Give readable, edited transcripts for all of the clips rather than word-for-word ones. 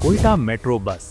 Quetta metro bus,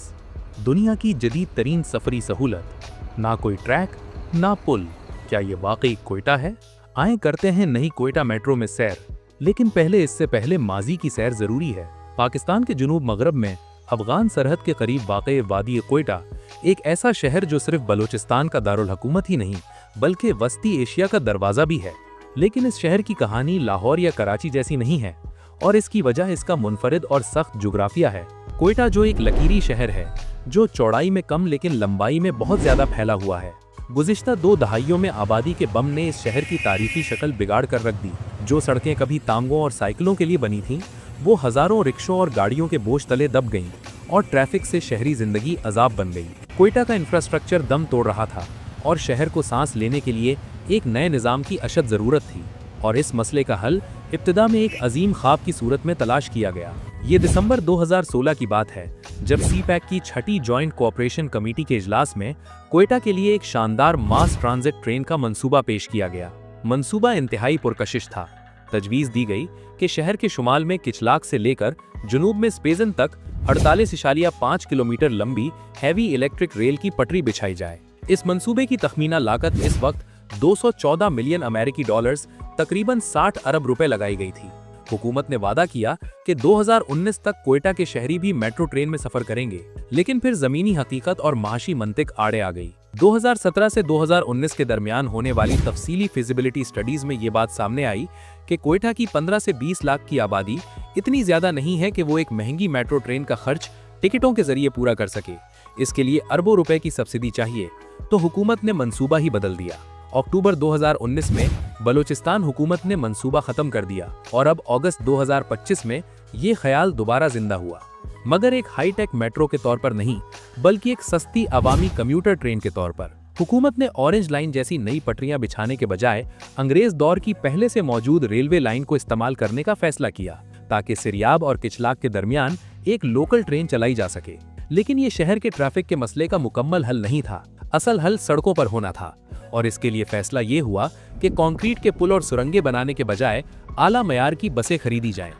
दुनिया की जदीद तरीन सफरी सहूलत। ना कोई ट्रैक, ना पुल। क्या ये वाकई कोयटा है? आए करते हैं नई कोयटा मेट्रो में सैर। लेकिन इससे पहले माजी की सैर जरूरी है। पाकिस्तान के जुनूब मगरब में अफगान सरहद के करीब वाक़े वादी कोयटा एक ऐसा शहर जो सिर्फ बलूचिस्तान का दारुल हुकूमत ही नहीं बल्कि वस्ती एशिया का दरवाजा भी है। लेकिन इस शहर की कहानी लाहौर या कराची जैसी नहीं है और इसकी वजह इसका मुनफरिद और सख्त जुग्राफिया है। कोयटा जो एक लकीरी शहर है जो चौड़ाई में कम लेकिन लंबाई में बहुत ज्यादा फैला हुआ है। गुज़िश्ता 2 दहाइयों में आबादी के बम ने इस शहर की तारीखी शक्ल बिगाड़ कर रख दी। जो सड़कें कभी तांगों और साइकिलों के लिए बनी थीं, वो हजारों रिक्शों और गाड़ियों के बोझ तले दब गईं और ट्रैफिक से शहरी जिंदगी अजाब बन गई। कोयटा का इंफ्रास्ट्रक्चर दम तोड़ रहा था और शहर को सांस लेने के लिए एक नए निज़ाम की अशद ज़रूरत थी। और इस मसले का हल इब्तिदा में एक अजीम ख्वाब की सूरत में तलाश किया गया। ये दिसंबर 2016 की बात है जब सीपैक की छठी जॉइंट कोऑपरेशन कमेटी के इजलास में कोयटा के लिए एक शानदार मास ट्रांजिट ट्रेन का मंसूबा पेश किया गया। मंसूबा इंतहाई पुरकशिश था। तजवीज़ दी गई कि शहर के शुमाल में किचलाक से लेकर जुनूब में स्पेजन तक 48.5 किलोमीटर लंबी हैवी इलेक्ट्रिक रेल की पटरी बिछाई जाए। इस मंसूबे की तखमीना लागत इस वक्त 214 मिलियन अमेरिकी डॉलर्स तकरीबन 60 अरब रुपए लगाई गई थी। हुकूमत ने वादा किया कि 2019 तक कोयटा के शहरी भी मेट्रो ट्रेन में सफर करेंगे, लेकिन फिर जमीनी हकीकत और माशी मंतिक आड़े आ गई। 2017 से 2019 के दरमियान होने वाली तफसीली फिजिबिलिटी स्टडीज में ये बात सामने आई कि कोयटा की 15 से 20 लाख की आबादी इतनी ज्यादा नहीं है कि वो एक महंगी मेट्रो ट्रेन का खर्च टिकटों के जरिए पूरा कर सके। इसके लिए अरबों रुपए की सब्सिडी चाहिए, तो हुकूमत ने मंसूबा ही बदल दिया। अक्टूबर 2019 में बलूचिस्तान हुकूमत ने मंसूबा खत्म कर दिया और अब अगस्त 2025 में ये ख्याल दोबारा जिंदा हुआ, मगर एक हाईटेक मेट्रो के तौर पर नहीं बल्कि एक सस्ती अवामी कम्यूटर ट्रेन के तौर पर। हुकूमत ने ऑरेंज लाइन जैसी नई पटरियां बिछाने के बजाय अंग्रेज दौर की पहले से मौजूद रेलवे लाइन को इस्तेमाल करने का फैसला किया ताकि सिरियाब और किचलाक के दरमियान एक लोकल ट्रेन चलाई जा सके। लेकिन ये शहर के ट्रैफिक के मसले का मुकम्मल हल नहीं था। असल हल सड़कों पर होना था और इसके लिए फैसला ये हुआ कि कंक्रीट के पुल और सुरंगें बनाने के बजाय आला मयार की बसें खरीदी जाएं।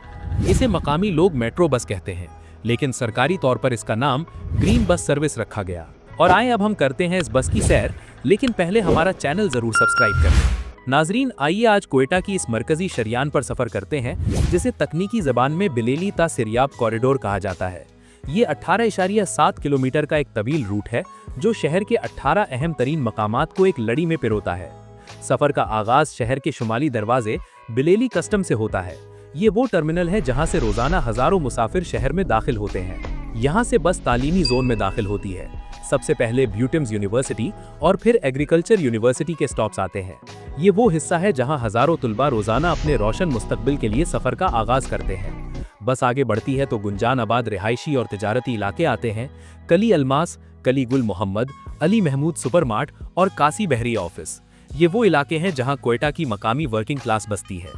इसे मकामी लोग मेट्रो बस कहते हैं, लेकिन सरकारी तौर पर इसका नाम ग्रीन बस सर्विस रखा गया। और आए अब हम करते हैं इस बस की सैर, लेकिन पहले हमारा चैनल जरूर सब्सक्राइब करें। नाजरीन, आइए आज कोयटा की इस मरकजी शरियान पर सफर करते हैं जिसे तकनीकी जबान में बिलेली ता सिरियाब कॉरिडोर कहा जाता है। ये 18.7 किलोमीटर का एक तवील रूट है जो शहर के 18 अहम तरीन मकामात को एक लड़ी में पिरोता है। सफर का आगाज शहर के शुमाली दरवाजे बिलेली कस्टम से होता है। ये वो टर्मिनल है जहां से रोजाना हजारों मुसाफिर शहर में दाखिल होते हैं। यहाँ से बस तालीमी जोन में दाखिल होती है। सबसे पहले ब्यूटिम्स यूनिवर्सिटी और फिर एग्रीकल्चर यूनिवर्सिटी के स्टॉप्स आते हैं। ये वो हिस्सा है जहाँ हजारों तुलबा रोजाना अपने रोशन मुस्तकबिल के लिए सफर का आगाज करते हैं। बस आगे बढ़ती है तो गुंजान आबाद रिहायशी और तिजारती इलाके आते हैं। कली अलमास, कली गुल मोहम्मद, अली महमूद सुपरमार्ट और कासी बहरी ऑफिस, ये वो इलाके हैं जहां कोयटा की मकामी वर्किंग क्लास बसती है।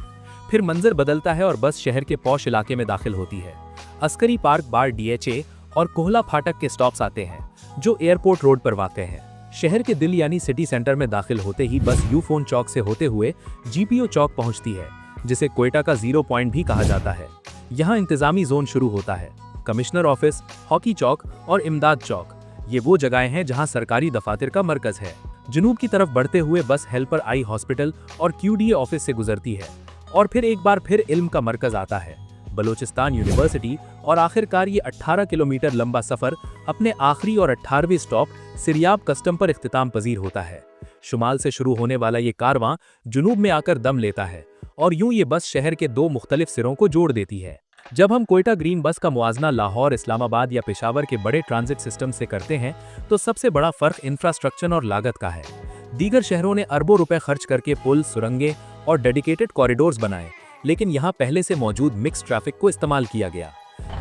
फिर मंजर बदलता है और बस शहर के पौश इलाके में दाखिल होती है। अस्करी पार्क बार DHA और कोहला फाटक के स्टॉप्स आते हैं जो एयरपोर्ट रोड पर वाक़ हैं। शहर के दिल यानी सिटी सेंटर में दाखिल होते ही बस यूफोन चौक से होते हुए GPO चौक पहुंचती है, जिसे कोयटा का 0 पॉइंट भी कहा जाता है। यहाँ इंतजामी जोन शुरू होता है। कमिश्नर ऑफिस, हॉकी चौक और इमदाद चौक, ये वो जगहें हैं जहाँ सरकारी दफातर का मरकज है। जुनूब की तरफ बढ़ते हुए बस हेल्पर आई हॉस्पिटल और QDA ऑफिस से गुजरती है और फिर एक बार फिर इल्म का मरकज आता है, बलूचिस्तान यूनिवर्सिटी। और आखिरकार ये 18 किलोमीटर लंबा सफर अपने आखिरी और 18वें स्टॉप सिरियाब कस्टम पर इख्तिताम पजीर होता है। शुमाल से शुरू होने वाला ये कारवां जुनूब में आकर दम लेता है और यूं ये बस शहर के 2 मुख्तलिफ सिरों को जोड़ देती है। जब हम कोयटा ग्रीन बस का मुआजना लाहौर, इस्लामाबाद या पेशावर के बड़े ट्रांजिट सिस्टम से करते हैं तो सबसे बड़ा फर्क इंफ्रास्ट्रक्चर और लागत का है। दीगर शहरों ने अरबों रुपए खर्च करके पुल, सुरंगें और डेडिकेटेड कॉरिडोर्स बनाए, लेकिन यहाँ पहले से मौजूद मिक्स ट्रैफिक को इस्तेमाल किया गया।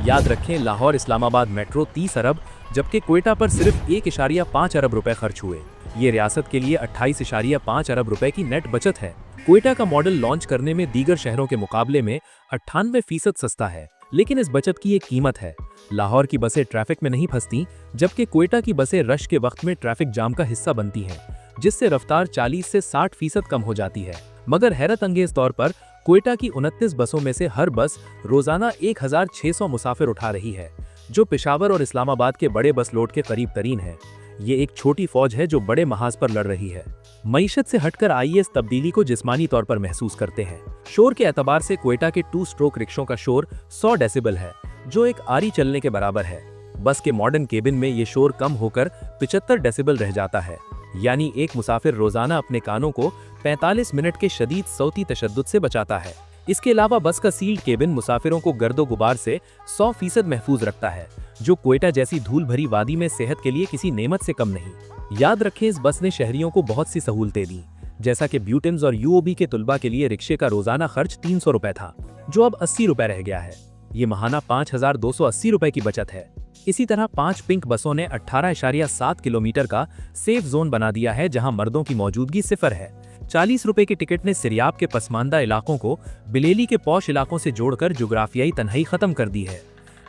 याद रखें, लाहौर इस्लामाबाद मेट्रो 30 अरब जबकि कोयटा पर सिर्फ 1.5 अरब रुपए खर्च हुए। ये रियासत के लिए 28.5 अरब रुपए की नेट बचत है। कोयटा का मॉडल लॉन्च करने में दीगर शहरों के मुकाबले में 98% सस्ता है, लेकिन इस बचत की एक कीमत है। लाहौर की बसें ट्रैफिक में नहीं फंसती, जबकि कोयटा की बसें रश के वक्त में ट्रैफिक जाम का हिस्सा बनती हैं, जिससे रफ्तार 40 से 60% कम हो जाती है। मगर हैरत अंगेज तौर पर कोयटा की 29 बसों में से हर बस रोजाना 1600 मुसाफिर उठा रही है, जो पेशावर और इस्लामाबाद के बड़े बस लोड के करीब तरीन है। ये एक छोटी फौज है जो बड़े महाज पर लड़ रही है। मईशत से हटकर आइए इस तब्दीली को जिस्मानी तौर पर महसूस करते हैं। शोर के एतबार से क्वेटा के 2 स्ट्रोक रिक्शों का शोर 100 डेसिबल है, जो एक आरी चलने के बराबर है। बस के मॉडर्न केबिन में ये शोर कम होकर 75 डेसिबल रह जाता है, यानी एक मुसाफिर रोजाना अपने कानों को 45 मिनट के शदीद सौती तशद्दुद से बचाता है। इसके अलावा बस का सील्ड केबिन मुसाफिरों को गर्दो गुबार से 100% महफूज रखता है, जो क्वेटा जैसी धूल भरी वादी में सेहत के लिए किसी नेमत से कम नहीं। याद रखें, इस बस ने शहरियों को बहुत सी सहूलतें दी, जैसा कि ब्यूटिम्स और यूओबी के तुलबा के लिए रिक्शे का रोजाना खर्च 300 रुपए था, जो अब 80 रुपए रह गया है। ये महाना 5280 रुपए की बचत है। इसी तरह 5 पिंक बसों ने 18.7 किलोमीटर का सेफ जोन बना दिया है, जहां मर्दों की मौजूदगी 0 है। 40 रुपए के टिकट ने सिरियाब के पसमानदा इलाकों को बिलेली के पौश इलाकों से जोड़कर जुग्राफियाई तन्हाई खत्म कर दी है।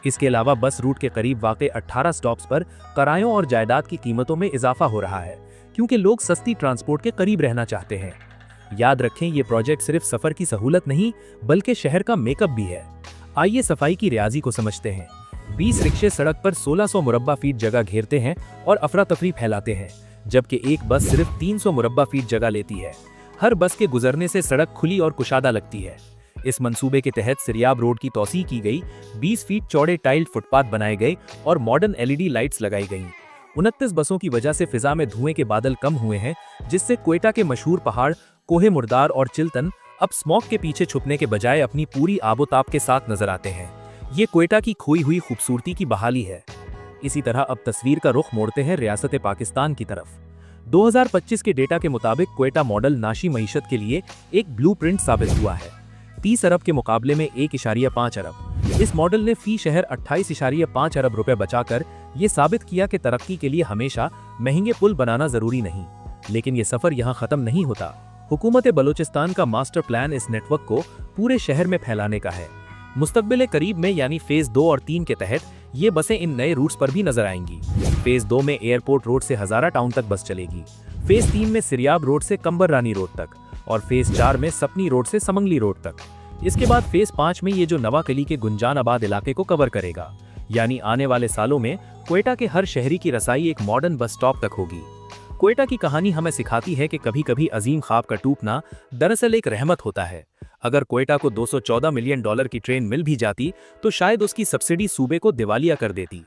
इसके अलावा बस रूट के करीब वाक़े 18 स्टॉप्स पर किरायों और जायदाद की कीमतों में इजाफा हो रहा है, क्योंकि लोग सस्ती ट्रांसपोर्ट के करीब रहना चाहते हैं। याद रखें, ये प्रोजेक्ट सिर्फ सफर की सहूलत नहीं बल्कि शहर का मेकअप भी है। आइए सफाई की रियाजी को समझते हैं। 20 रिक्शे सड़क पर 1600 मुरब्बा फीट जगह घेरते हैं और अफरा तफरी फैलाते हैं, जबकि एक बस सिर्फ 300 मुरब्बा फीट जगह लेती है। हर बस के गुजरने से सड़क खुली और कुशादा लगती है। इस मंसूबे के तहत सिरियाब रोड की तौसीह की गई, 20 फीट चौड़े टाइल्ड फुटपाथ बनाए गए और मॉडर्न LED लाइट्स लगाई गईं। 29 बसों की वजह से फिजा में धुएं के बादल कम हुए हैं, जिससे क्वेटा के मशहूर पहाड़ कोहे मुर्दार और चिल्तन अब स्मॉग के पीछे छुपने के बजाय अपनी पूरी आबोताब के साथ नजर आते हैं। ये क्वेटा की खोई हुई खूबसूरती की बहाली है। इसी तरह अब तस्वीर का रुख मोड़ते हैं रियासत पाकिस्तान की तरफ। 2025 के डेटा के मुताबिक क्वेटा मॉडल नाशी मईशत के लिए एक ब्लूप्रिंट साबित हुआ है। 30 अरब के मुकाबले में 1.5 अरब। इस मॉडल ने फी शहर 28.5 अरब रुपए बचाकर ये साबित किया कि तरक्की के लिए हमेशा महंगे पुल बनाना जरूरी नहीं। लेकिन ये सफर यहाँ खत्म नहीं होता। हुकूमत बलूचिस्तान का मास्टर प्लान इस नेटवर्क को पूरे शहर में फैलाने का है। मुस्तकबिल करीब में यानी फेज 2 और 3 के तहत ये बसें इन नए रूट्स पर भी नजर आएंगी। फेज 2 में एयरपोर्ट रोड से हजारा टाउन तक बस चलेगी। फेज 3 में सिरियाब रोड से कंबर रानी रोड तक और फेज 4 में सपनी रोड से समंगली रोड तक। इसके बाद फेज 5 में ये जो नवाकली के गुंजानाबाद इलाके को कवर करेगा, यानी आने वाले सालों में क्वेटा के हर शहरी की रसाई एक मॉडर्न बस स्टॉप तक होगी। क्वेटा की कहानी हमें सिखाती है कि कभी कभी अजीम ख्वाब का टूटना दरअसल एक रहमत होता है। अगर क्वेटा को $214 मिलियन की ट्रेन मिल भी जाती तो शायद उसकी सब्सिडी सूबे को दिवालिया कर देती।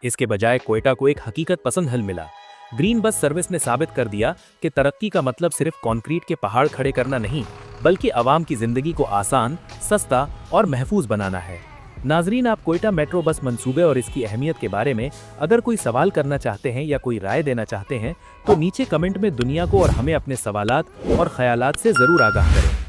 इसके बजाय क्वेटा को एक हकीकत पसंद हल मिला। ग्रीन बस सर्विस ने साबित कर दिया कि तरक्की का मतलब सिर्फ कंक्रीट के पहाड़ खड़े करना नहीं, बल्कि आवाम की जिंदगी को आसान, सस्ता और महफूज बनाना है। नाजरीन, आप क्वेटा मेट्रो बस मंसूबे और इसकी अहमियत के बारे में अगर कोई सवाल करना चाहते हैं या कोई राय देना चाहते हैं तो नीचे कमेंट में दुनिया को और हमें अपने सवालात और ख्यालात से जरूर आगाह करें।